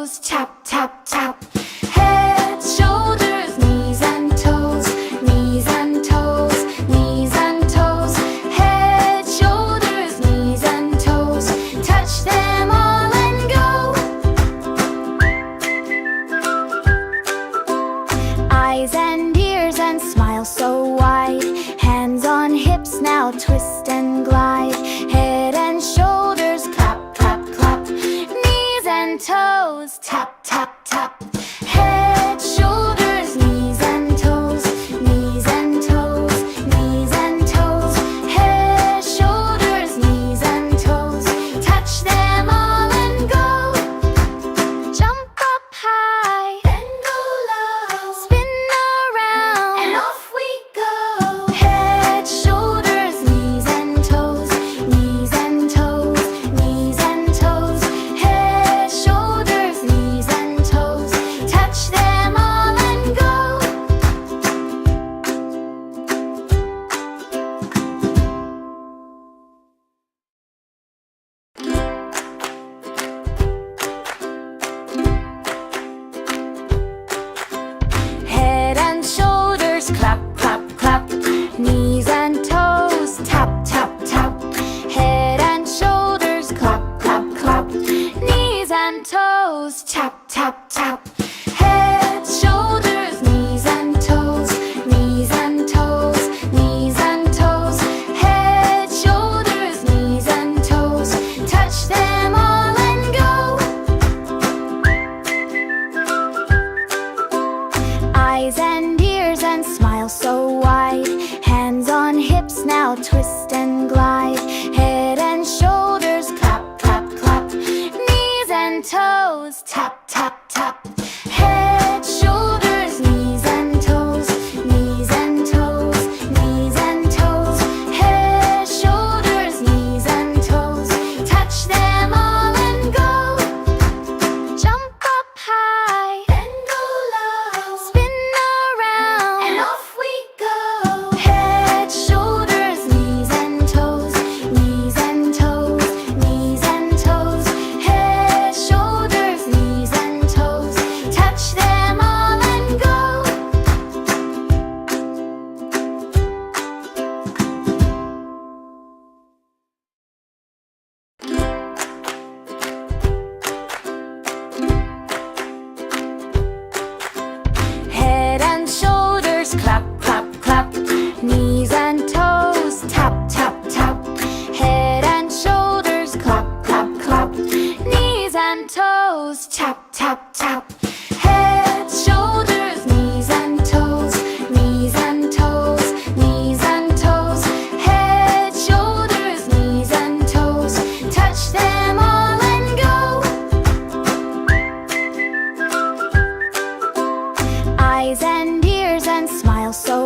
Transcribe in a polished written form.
toes, tap, tap, tap. Head, shoulders, knees and toes, knees and toes, knees and toes. Head, shoulders, knees and toes, touch them all and go. Eyes and ears and smile so wide. Hands on hips, now twist and glide. Head and shoulders, clap, clap, clap. Knees and toes, tap, tap, tap. Head, shoulders, knees and toes, knees and toes, knees and toes. Head, shoulders, knees and toes, touch them all and go. Jump up high, then go low, spin around, and off we go. Head, shoulders, knees and toes, knees and toes, knees and toes. Head, shoulders, knees and toes, touch them all and go. Head and shoulders, clap, clap, clap. Knees and toes, tap, tap, tap. Head and shoulders, clap, clap, clap. Knees and toes, tap, tap, tap. Head, shoulders, knees and toes, knees and toes, knees and toes. Head, shoulders, knees and toes, touch them all and go. Eyes and ears and smile so wide. Hands on hips, now twist and glide. Head and shoulders, clap, clap, clap. Knees and toes, tap, tap, tap. Head, shoulders, knees and toes, knees and toes, knees and toes. Head, shoulders, knees and toes, touch them all and go. Jump up high, then go low, spin around, and off we go. Head, shoulders, knees and toes, knees and toes, knees and toes. Head, shoulders, knees and toes, touch them all and go. Head and shoulders, clap, clap, clap. Knees and toes, tap, tap, tap. Head and shoulders, clap, clap, clap. Knees and toes, tap, tap, tap. Head, shoulders, knees and toes, knees and toes, knees and toes. Head, shoulders, knees and toes, touch them all and go. Eyes and ears and smile so